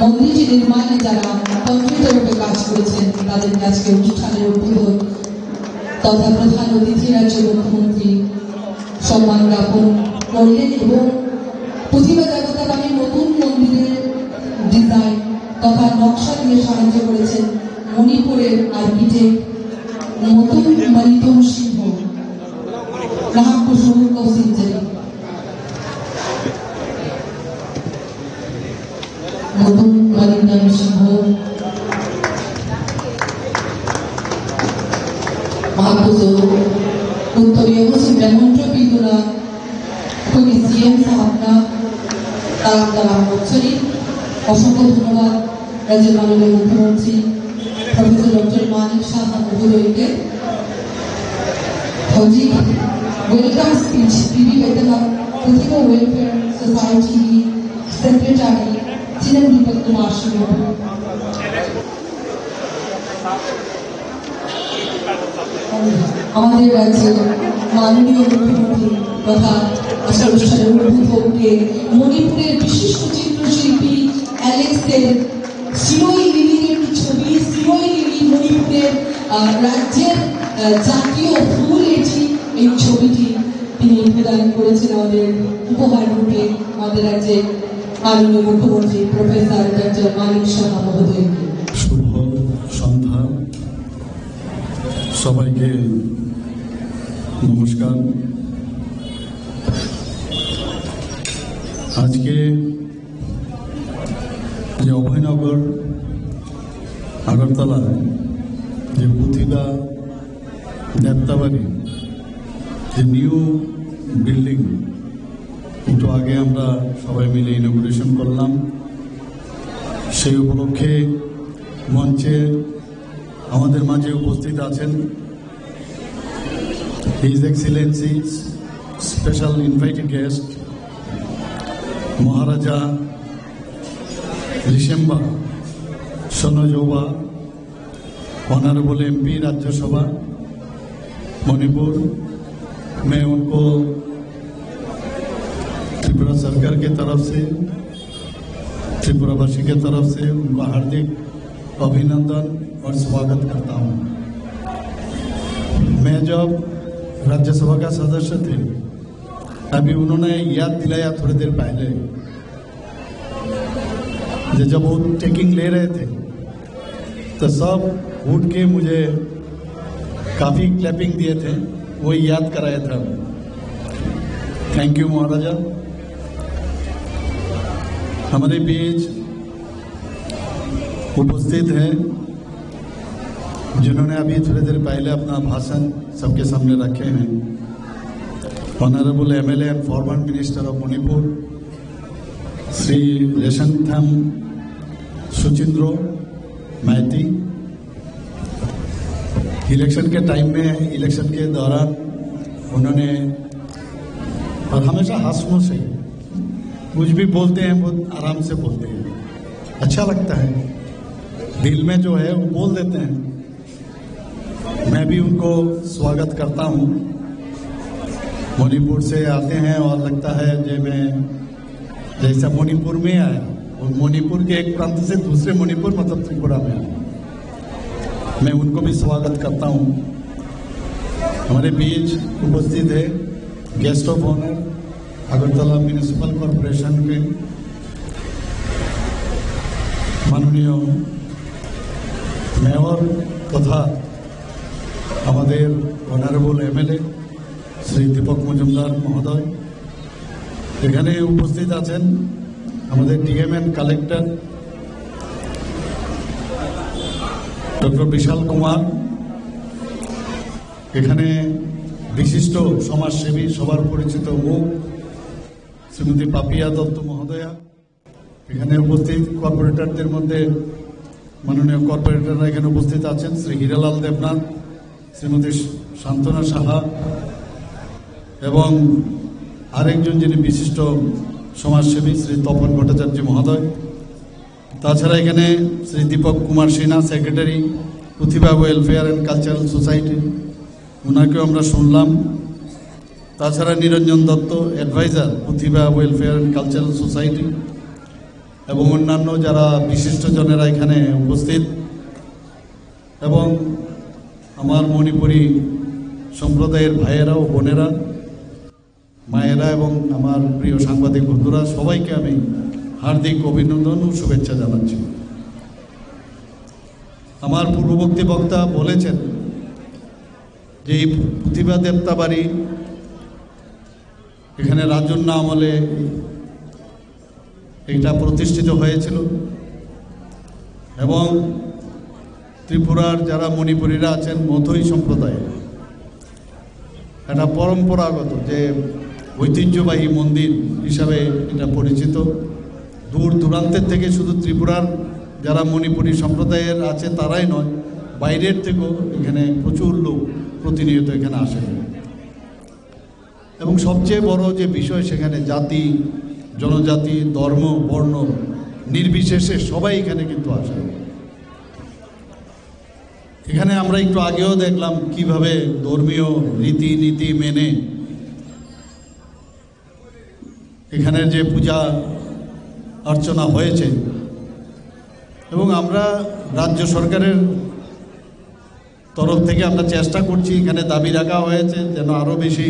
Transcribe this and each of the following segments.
মন্দিরটি নির্মাণে যারা তন্ত্রীতরূপে কাজ করেছেন তাদেরকে আজকে অনুষ্ঠানের উদ্বোধন তথা প্রধান অতিথি রাজ্য মুখ্যমন্ত্রী সম্মান জ্ঞাপন করলেন এবং প্রতিভা দেবতাবাড়ির নতুন মন্দিরের ডিজাইন তথা নকশা দিয়ে সাহায্য করেছেন মণিপুরের আর্কিটেক্ট নতুন মণিতম সিংহ রাহাকুসুম কৌশিকজারি নতুন মণিতম সিংহ महापुजो उत्तरीय मुस्लिम ब्रह्मंत्र पीतुना खुदी सीएम साहबना तालाम मोचरी असंख्य धन्यवाद राज्य माननीय मुख्यमंत्री प्रोफेसर डॉक्टर मानिक साहा महोदयকে फौजी वेलकम स्पीच पीवी वेतना प्रतिभा वेलफेयर सोसाइटी सेक्रेटरी चिन्ह दीपक कुमार सिंह আমাদের রাজ্যের মাননীয় মুখ্যমন্ত্রী তথা অনুষ্ঠানের উদ্বোধককে মণিপুরের বিশিষ্ট চিত্রশিল্পী অ্যালেক্সের সিরোই লিলির একটি ছবি সিরোই লিলি মণিপুরের রাজ্যের জাতীয় ফুল এটি এই ছবিটি তিনি প্রদান করেছেন আমাদের উপহার রূপে আমাদের রাজ্যের মাননীয় মুখ্যমন্ত্রী প্রফেসর ডক্টর মানিক সাহা মহোদয়কে। শুভ সন্ধ্যা সবাইকে নমস্কার। আজকে যে অভয়নগর আগরতলা যে প্রতিভা দেবতাবাড়ি যে নিউ বিল্ডিং একটু আগে আমরা সবাই মিলে ইনগুরেশন করলাম। সেই উপলক্ষে মঞ্চে আমাদের মাঝে উপস্থিত আছেন his excellency special invited guest maharaja Leishemba Sanajaoba honourable MP Rajya Sabha Manipur. मैं उनको त्रिपुरा सरकार की तरफ से त्रिपुरावासी के तरफ से उनको हार्दिक अभिनंदन और स्वागत करता हूं। मैं जब राज्यसभा का सदस्य थे अभी उन्होंने याद दिलाया थोड़ी देर पहले जब वो टेकिंग ले रहे थे तो सब उठ के मुझे काफी क्लैपिंग दिए थे, वो याद कराया था। थैंक यू महाराजा। हमारे बीच उपस्थित हैं जिन्होंने अभी थोड़ी देर पहले अपना भाषण सबके सामने रखे हैं। Honourable MLA and former minister of Manipur Shri रेशनथम सुचिंद्रो मैती। इलेक्शन के टाइम में इलेक्शन के दौरान उन्होंने और हमेशा हंसमुख से कुछ भी बोलते हैं बहुत आराम से बोलते हैं, अच्छा लगता है, दिल में जो है वो बोल देते हैं। मैं भी उनको स्वागत करता हूँ। मणिपुर से आते हैं और लगता है मैं जैसा मणिपुर में आया और मणिपुर के एक प्रांत से दूसरे मणिपुर मतलब त्रिपुरा में आया, मैं उनको भी स्वागत करता हूँ। हमारे बीच उपस्थित है guest of honour Agartala municipal corporation के माननीय मेयर तथा हमारे ऑनरेबल एमएलए श्री दीपक मजुमदार महोदय। এখানে উপস্থিত আছেন আমাদের DM and collector doctor Bishal Kumar. এখানে বিশিষ্ট সমাজসেবী সবার পরিচিত মুখ শ্রীমতী পাপিয়া দত্ত মহোদয়া। এখানে উপস্থিত কর্পোরেটরদের মধ্যে মাননীয় কর্পোরেটররা এখানে উপস্থিত আছেন শ্রী হীরালাল দেবনাথ, শ্রীমতী শান্তনা সাহা এবং আরেকজন যিনি বিশিষ্ট সমাজসেবী শ্রী তপন ভট্টাচার্য মহোদয়। তাছাড়া এখানে Shri Dipak Kumar Sinha secretary Pratibha welfare and cultural society, ওনাকেও আমরা শুনলাম। তাছাড়া Niranjan Dutta adviser Pratibha welfare and cultural society এবং অন্যান্য যারা বিশিষ্টজনেরা এখানে উপস্থিত, এবং আমার মণিপুরী সম্প্রদায়ের ভাইয়েরা ও বোনেরা, মায়েরা এবং আমার প্রিয় সাংবাদিক বন্ধুরা, সবাইকে আমি হার্দিক অভিনন্দন ও শুভেচ্ছা জানাচ্ছি। আমার পূর্ববর্তী বক্তা বলেছেন যে এই প্রতিভা দেবতা বাড়ি এখানে রাজন্য আমলে এটা প্রতিষ্ঠিত হয়েছিল এবং ত্রিপুরার যারা মণিপুরীরা আছেন মথৈ সম্প্রদায়, এটা পরম্পরাগত যে ঐতিহ্যবাহী মন্দির হিসাবে এটা পরিচিত। দূর দূরান্তের থেকে শুধু ত্রিপুরার যারা মণিপুরী সম্প্রদায়ের আছে তারাই নয়, বাইরের থেকেও এখানে প্রচুর লোক প্রতিনিয়ত এখানে আসেন। এবং সবচেয়ে বড় যে বিষয়, সেখানে জাতি জনজাতি ধর্ম বর্ণ নির্বিশেষে সবাই এখানে কিন্তু আসেন। এখানে আমরা একটু আগেও দেখলাম কিভাবে ধর্মীয় রীতিনীতি মেনে এখানের যে পূজা অর্চনা হয়েছে, এবং আমরা রাজ্য সরকারের তরফ থেকে আমরা চেষ্টা করছি, এখানে দাবি রাখা হয়েছে যেন আরও বেশি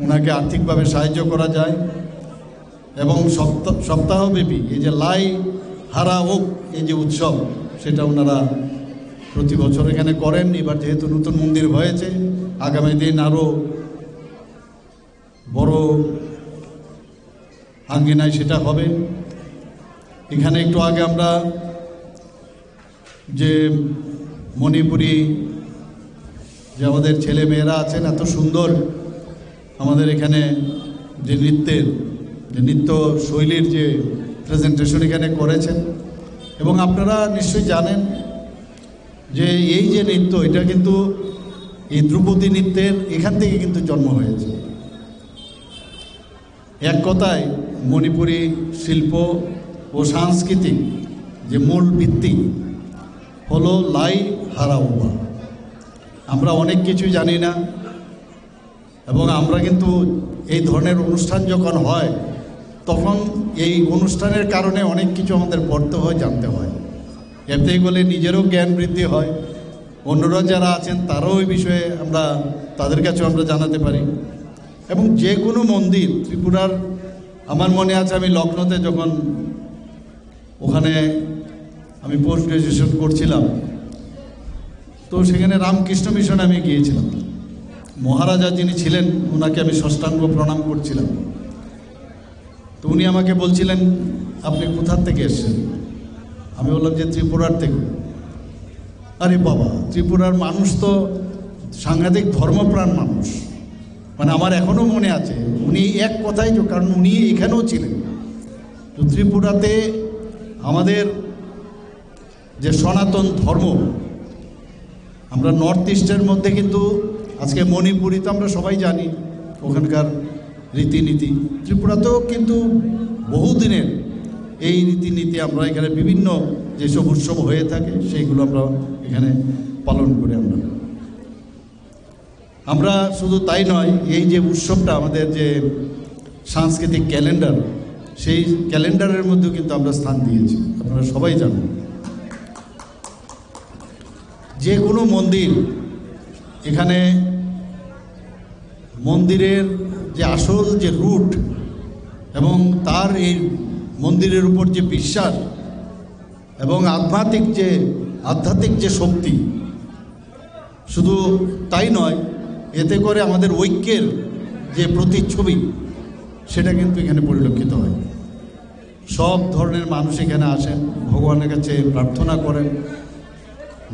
ওনাকে আর্থিকভাবে সাহায্য করা যায়। এবং সপ্তাহব্যাপী এই যে লাই হারা ওক এই যে উৎসব, সেটা ওনারা প্রতি বছর এখানে করেন। এবার যেহেতু নতুন মন্দির হয়েছে, আগামী দিন আরও বড় আঙ্গিনায় সেটা হবে। এখানে একটু আগে আমরা যে মণিপুরী যে আমাদের ছেলে মেয়েরা আছেন, এত সুন্দর আমাদের এখানে যে নৃত্য শৈলীর যে প্রেজেন্টেশন এখানে করেছেন, এবং আপনারা নিশ্চয়ই জানেন যে এই যে নৃত্য, এটা কিন্তু এই ধ্রুপদী নৃত্যের এখান থেকে কিন্তু জন্ম হয়েছে। এক কথায় মণিপুরী শিল্প ও সাংস্কৃতিক যে মূল ভিত্তি হলো লাই হারাওবা। আমরা অনেক কিছু জানি না, এবং আমরা কিন্তু এই ধরনের অনুষ্ঠান যখন হয় তখন এই অনুষ্ঠানের কারণে অনেক কিছু আমাদের পড়তে হয়, জানতে হয়। এতে বলে নিজেরও জ্ঞান বৃদ্ধি হয়, অন্যরা যারা আছেন তারাও এই বিষয়ে তাদের কাছেও আমরা জানাতে পারি। এবং যে কোনো মন্দির ত্রিপুরার, আমার মনে আছে আমি লখনৌতে যখন ওখানে আমি পোস্ট গ্রাজুয়েশন করছিলাম, তো সেখানে রামকৃষ্ণ মিশনে আমি গিয়েছিলাম। মহারাজা যিনি ছিলেন ওনাকে আমি ষষ্ঠাঙ্গ প্রণাম করছিলাম। তো উনি আমাকে বলছিলেন, আপনি কোথার থেকে এসেছেন? আমি বললাম যে ত্রিপুরার থেকে। আরে বাবা, ত্রিপুরার মানুষ তো সাংঘাতিক ধর্মপ্রাণ মানুষ। মানে আমার এখনও মনে আছে, উনি এক কথাই, কারণ উনি এখানেও ছিলেন। তো ত্রিপুরাতে আমাদের যে সনাতন ধর্ম, আমরা নর্থ ইস্টের মধ্যে কিন্তু আজকে মণিপুরি তো আমরা সবাই জানি ওখানকার রীতিনীতি, ত্রিপুরাতেও কিন্তু বহুদিনের এই রীতিনীতি আমরা এখানে বিভিন্ন যেসব উৎসব হয়ে থাকে সেইগুলো আমরা এখানে পালন করি। আমরা শুধু তাই নয়, এই যে উৎসবটা আমাদের যে সাংস্কৃতিক ক্যালেন্ডার, সেই ক্যালেন্ডারের মধ্যেও কিন্তু আমরা স্থান দিয়েছি, আপনারা সবাই জানেন। যে কোনো মন্দির, এখানে মন্দিরের যে আসল যে রুট এবং তার এই মন্দিরের উপর যে বিশ্বাস এবং আধ্যাত্মিক যে শক্তি, শুধু তাই নয়, এতে করে আমাদের ঐক্যের যে প্রতিচ্ছবি সেটা কিন্তু এখানে পরিলক্ষিত হয়। সব ধরনের মানুষ এখানে আসেন, ভগবানের কাছে প্রার্থনা করেন,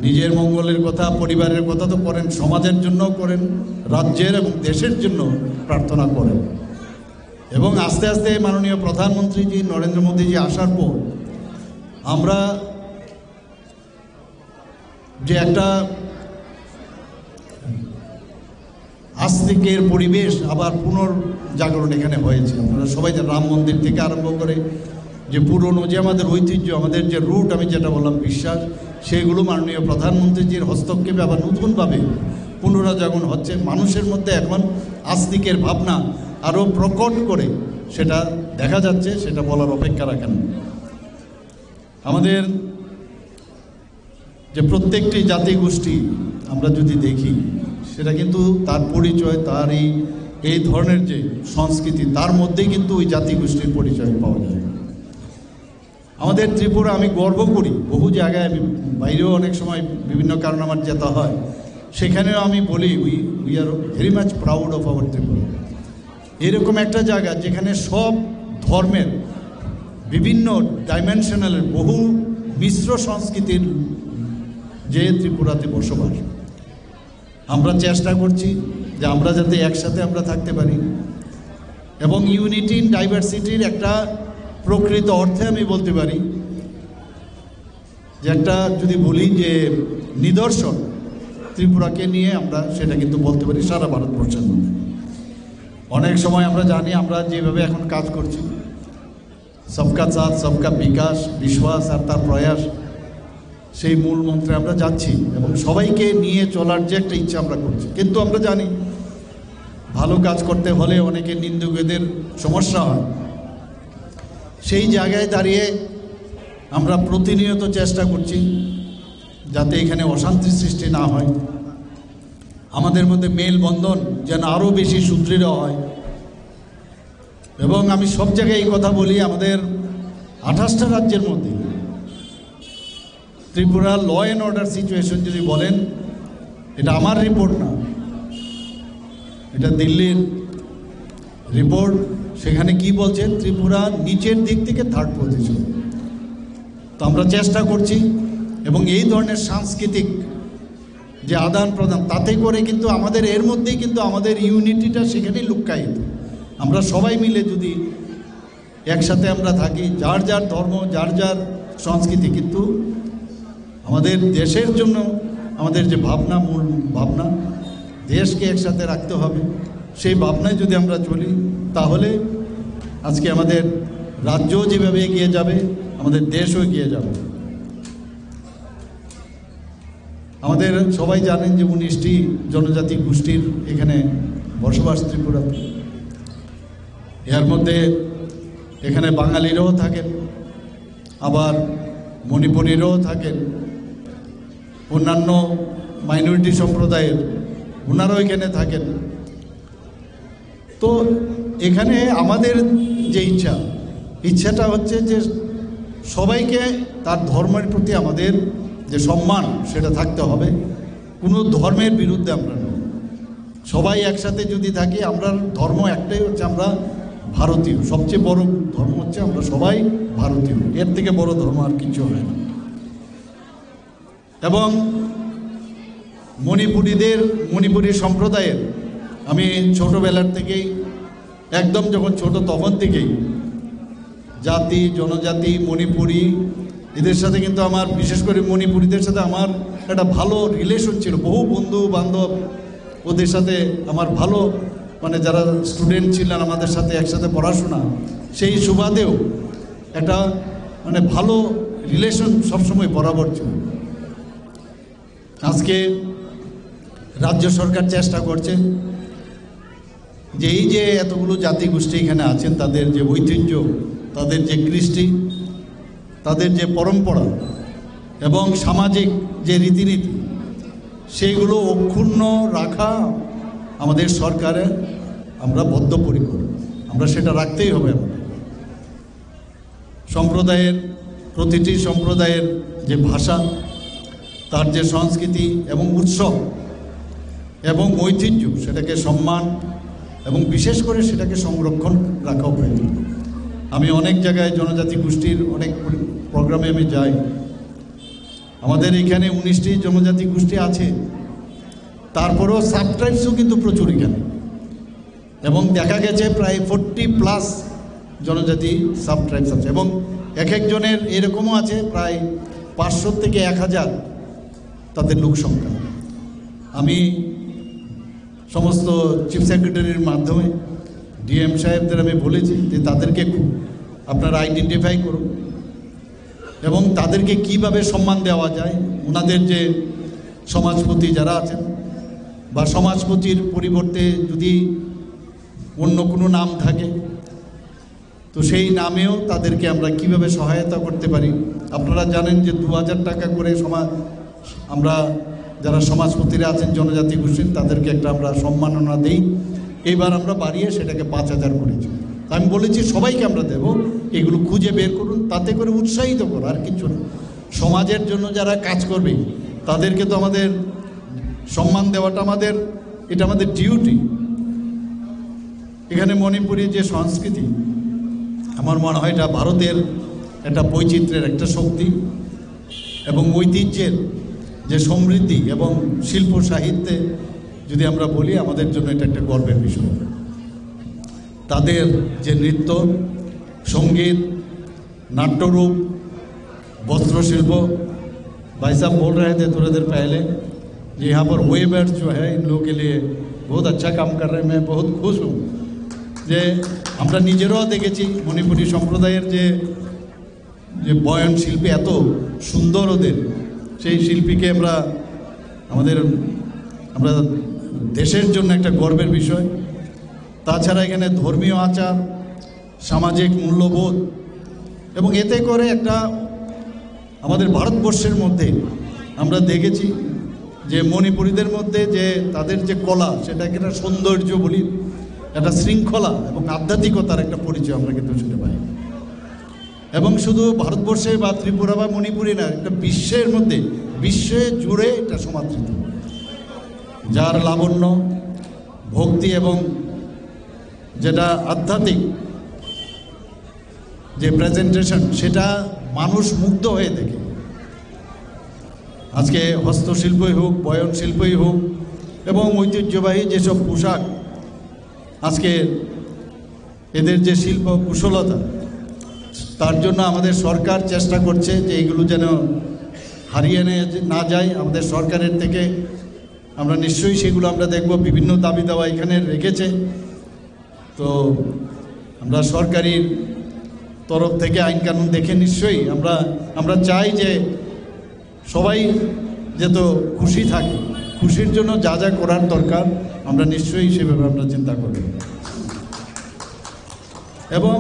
নিজের মঙ্গলের কথা, পরিবারের কথা তো করেন, সমাজের জন্য করেন, রাজ্যের এবং দেশের জন্য প্রার্থনা করেন। এবং আস্তে আস্তে মাননীয় প্রধানমন্ত্রীজি নরেন্দ্র মোদীজি আসার পর আমরা যে একটা আস্তিকের পরিবেশ আবার পুনর্জাগরণ এখানে হয়েছে। আপনারা সবাই যে রাম মন্দির থেকে আরম্ভ করে যে পুরনো যে আমাদের ঐতিহ্য, আমাদের যে রুট, আমি যেটা বললাম বিশ্বাস, সেগুলো মাননীয় প্রধানমন্ত্রীজির হস্তক্ষেপে আবার নতুনভাবে পুনরাজাগরণ হচ্ছে। মানুষের মধ্যে এখন আস্তিকের ভাবনা আরও প্রকট করে সেটা দেখা যাচ্ছে, সেটা বলার অপেক্ষা রাখেন। আমাদের যে প্রত্যেকটি জাতিগোষ্ঠী আমরা যদি দেখি, সেটা কিন্তু তার পরিচয়, তার এই ধরনের যে সংস্কৃতি, তার মধ্যেই কিন্তু ওই জাতিগোষ্ঠীর পরিচয় পাওয়া যায়। আমাদের ত্রিপুরা, আমি গর্ব করি, বহু জায়গায় আমি বাইরেও অনেক সময় বিভিন্ন কারণে আমার যেতে হয়, সেখানেও আমি বলি we are very much proud of our Tripura. এরকম একটা জায়গা যেখানে সব ধর্মের বিভিন্ন ডাইমেনশনালের বহু মিশ্র সংস্কৃতির যে ত্রিপুরাতে বসবাস। আমরা চেষ্টা করছি যে আমরা যাতে একসাথে আমরা থাকতে পারি, এবং ইউনিটি ইন ডাইভার্সিটির একটা প্রকৃত অর্থে আমি বলতে পারি যে একটা, যদি বলি যে নিদর্শন ত্রিপুরাকে নিয়ে, আমরা সেটা কিন্তু বলতে পারি সারা ভারতবর্ষের মধ্যে। অনেক সময় আমরা জানি, আমরা যেভাবে এখন কাজ করছি, সবকা সাথ সবকা বিকাশ, বিশ্বাস আর তার প্রয়াস, সেই মূল মন্ত্রে আমরা যাচ্ছি এবং সবাইকে নিয়ে চলার যে একটা ইচ্ছা আমরা করছি। কিন্তু আমরা জানি ভালো কাজ করতে হলে অনেকে নিন্দুকদের সমস্যা হয়। সেই জায়গায় দাঁড়িয়ে আমরা প্রতিনিয়ত চেষ্টা করছি যাতে এখানে অশান্তির সৃষ্টি না হয়, আমাদের মধ্যে মেলবন্ধন যেন আরও বেশি সুদৃঢ় হয়। এবং আমি সব জায়গায় এই কথা বলি, আমাদের 28টা রাজ্যের মধ্যে Tripura law and order situation যদি বলেন, এটা আমার রিপোর্ট না, এটা দিল্লির রিপোর্ট। সেখানে কি বলছে, ত্রিপুরা নিচের দিক থেকে 3rd পজিশন। তো আমরা চেষ্টা করছি, এবং এই ধরনের সাংস্কৃতিক যে আদান প্রদান, তাতে করে কিন্তু আমাদের এর মধ্যেই কিন্তু আমাদের ইউনিটিটা সেখানেই লুক্কায়িত। আমরা সবাই মিলে যদি একসাথে আমরা থাকি, যার যার ধর্ম, যার যার সংস্কৃতি, কিন্তু আমাদের দেশের জন্য আমাদের যে ভাবনা, মূল ভাবনা, দেশকে একসাথে রাখতে হবে, সেই ভাবনায় যদি আমরা চলি, তাহলে আজকে আমাদের রাজ্য যেভাবে এগিয়ে যাবে, আমাদের দেশও এগিয়ে যাবে। আমাদের সবাই জানেন যে 19টি জনজাতি গোষ্ঠীর এখানে বসবাস ত্রিপুরাতে। এর মধ্যে এখানে বাঙালিরাও থাকেন, আবার মণিপুরীরাও থাকেন, অন্যান্য মাইনরিটি সম্প্রদায়ের ওনারাও এখানে থাকেন। তো এখানে আমাদের যে ইচ্ছাটা হচ্ছে যে সবাইকে তার ধর্মের প্রতি আমাদের যে সম্মান, সেটা থাকতে হবে। কোনো ধর্মের বিরুদ্ধে আমরা নই, সবাই একসাথে যদি থাকি। আমরা ধর্ম একটাই হচ্ছে, আমরা ভারতীয়। সবচেয়ে বড় ধর্ম হচ্ছে আমরা সবাই ভারতীয়, এর থেকে বড় ধর্ম আর কিছু হয় না। এবং মণিপুরী সম্প্রদায়ের আমি ছোটোবেলার থেকেই, একদম যখন ছোট তখন থেকেই জাতি, জনজাতি, মণিপুরী এদের সাথে কিন্তু আমার, বিশেষ করে মণিপুরীদের সাথে আমার একটা ভালো রিলেশন ছিল। বহু বন্ধু বান্ধব ওদের সাথে আমার ভালো, মানে যারা স্টুডেন্ট ছিলেন আমাদের সাথে একসাথে পড়াশোনা, সেই সুবাদেও একটা মানে ভালো রিলেশন সবসময় বরাবর ছিল। আজকে রাজ্য সরকার চেষ্টা করছে যে এই যে এতগুলো জাতিগোষ্ঠী এখানে আছেন, তাদের যে ঐতিহ্য, তাদের যে কৃষ্টি, তাদের যে পরম্পরা এবং সামাজিক যে রীতিনীতি, সেইগুলো অক্ষুণ্ণ রাখা আমাদের সরকারে আমরা বদ্ধপরিকর। আমরা সেটা রাখতেই হবে। সম্প্রদায়ের, প্রতিটি সম্প্রদায়ের যে ভাষা, তার যে সংস্কৃতি এবং উৎসব এবং ঐতিহ্য, সেটাকে সম্মান এবং বিশেষ করে সেটাকে সংরক্ষণ রাখাও প্রয়োজন। আমি অনেক জায়গায় জনজাতি গোষ্ঠীর অনেক প্রোগ্রামে আমি যাই। আমাদের এখানে 19টি জনজাতি গোষ্ঠী আছে, তারপরেও সাবট্রাইবসও কিন্তু প্রচুর এখানে, এবং দেখা গেছে প্রায় 40+ জনজাতি সাবট্রাইবস আছে, এবং এক একজনের এরকমও আছে প্রায় 500 থেকে 1000 তাদের লোক সংখ্যা। আমি সমস্ত চিফ সেক্রেটারির মাধ্যমে ডিএম সাহেবদের আমি বলেছি যে তাদেরকে আপনারা আইডেন্টিফাই করুন এবং তাদেরকে কিভাবে সম্মান দেওয়া যায়। ওনাদের যে সমাজপতি যারা আছেন, বা সমাজপতির পরিবর্তে যদি অন্য কোনো নাম থাকে, তো সেই নামেও তাদেরকে আমরা কিভাবে সহায়তা করতে পারি। আপনারা জানেন যে 2000 টাকা করে আমরা যারা সমাজপতিরা আছেন জনজাতি গোষ্ঠীর তাদেরকে একটা আমরা সম্মাননা দিই। এইবার আমরা বাড়িয়ে সেটাকে 5000 করেছি। আমি বলেছি সবাইকে আমরা দেব, এগুলো খুঁজে বের করুন, তাতে করে উৎসাহিত করো, আর কিছু না। সমাজের জন্য যারা কাজ করবে তাদেরকে তো আমাদের সম্মান দেওয়াটা এটা আমাদের ডিউটি। এখানে মণিপুরি যে সংস্কৃতি, আমার মনে হয় এটা ভারতের একটা বৈচিত্র্যের একটা শক্তি এবং ঐতিহ্যের যে সমৃদ্ধি এবং শিল্প সাহিত্যে যদি আমরা বলি, আমাদের জন্য এটা একটা গর্বের বিষয়। তাদের যে নৃত্য, সঙ্গীত, नाट्यरूप, वस्त्र शिल्प। भाई साहब बोल रहे थे थोड़ी देर पहले कि यहाँ पर वेबर्स जो है इन लोगों के लिए बहुत अच्छा काम कर रहे हैं। मैं बहुत खुश हूँ যে আমরা নিজেরাও দেখেছি মণিপুরী সম্প্রদায়ের যে বয়ন শিল্পী এত সুন্দর ওদের, সেই শিল্পীকে আমরা দেশের জন্য একটা গর্বের বিষয়। তাছাড়া এখানে ধর্মীয় আচার, সামাজিক মূল্যবোধ এবং এতে করে একটা আমাদের ভারতবর্ষের মধ্যে আমরা দেখেছি যে মণিপুরীদের মধ্যে যে তাদের যে কলা, সেটাকে একটা সৌন্দর্য বলি, একটা শৃঙ্খলা এবং আধ্যাত্মিকতার একটা পরিচয় আমরা কিন্তু শুনতে পাই। এবং শুধু ভারতবর্ষে বা ত্রিপুরা বা মণিপুরে না, একটা বিশ্বের মধ্যে, বিশ্বে জুড়ে এটা সমাদৃত, যার লাবণ্য, ভক্তি এবং যেটা আধ্যাত্মিক যে প্রেজেন্টেশন, সেটা মানুষ মুগ্ধ হয়ে দেখে। আজকে হস্তশিল্পই হোক, বয়ন শিল্পই হোক এবং ঐতিহ্যবাহী যেসব পোশাক, আজকে এদের যে শিল্প কুশলতা, তার জন্য আমাদের সরকার চেষ্টা করছে যে এইগুলো যেন হারিয়ে না যায়। আমাদের সরকারের থেকে আমরা নিশ্চয়ই সেগুলো আমরা দেখব, বিভিন্ন দাবি দাওয়া এখানে রেখেছে। তো আমরা সরকারি তরফ থেকে আইন কানুন দেখে নিশ্চয়ই আমরা চাই যে সবাই যেন খুশি থাকে, খুশির জন্য যা যা করার দরকার আমরা নিশ্চয়ই সেভাবে আমরা চিন্তা করব। এবং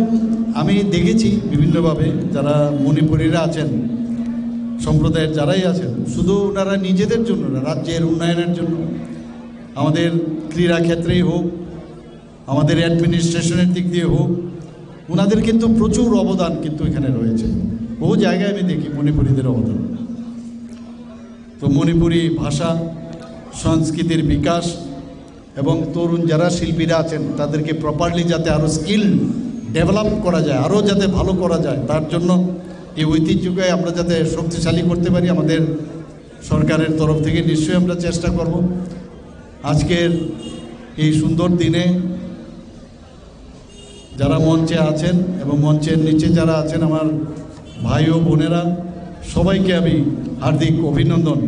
আমি দেখেছি বিভিন্নভাবে যারা মণিপুরীরা আছেন, সম্প্রদায়ের যারাই আছেন, শুধু ওনারা নিজেদের জন্য না, রাজ্যের উন্নয়নের জন্য, আমাদের ক্রীড়া ক্ষেত্রেই হোক, আমাদের অ্যাডমিনিস্ট্রেশনের দিক দিয়ে হোক, ওনাদের কিন্তু প্রচুর অবদান কিন্তু এখানে রয়েছে। বহু জায়গায় আমি দেখি মণিপুরীদের অবদান। তো মণিপুরী ভাষা সংস্কৃতির বিকাশ এবং তরুণ যারা শিল্পীরা আছেন তাদেরকে প্রপারলি যাতে আরও স্কিল ডেভেলপ করা যায়, আরও যাতে ভালো করা যায়, তার জন্য এই ঐতিহ্যকে আমরা যাতে শক্তিশালী করতে পারি, আমাদের সরকারের তরফ থেকে নিশ্চয়ই আমরা চেষ্টা করব। আজকের এই সুন্দর দিনে যারা মঞ্চে আছেন এবং মঞ্চের নিচে যারা আছেন, আমার ভাই ও বোনেরা, সবাইকে আমি হার্দিক অভিনন্দন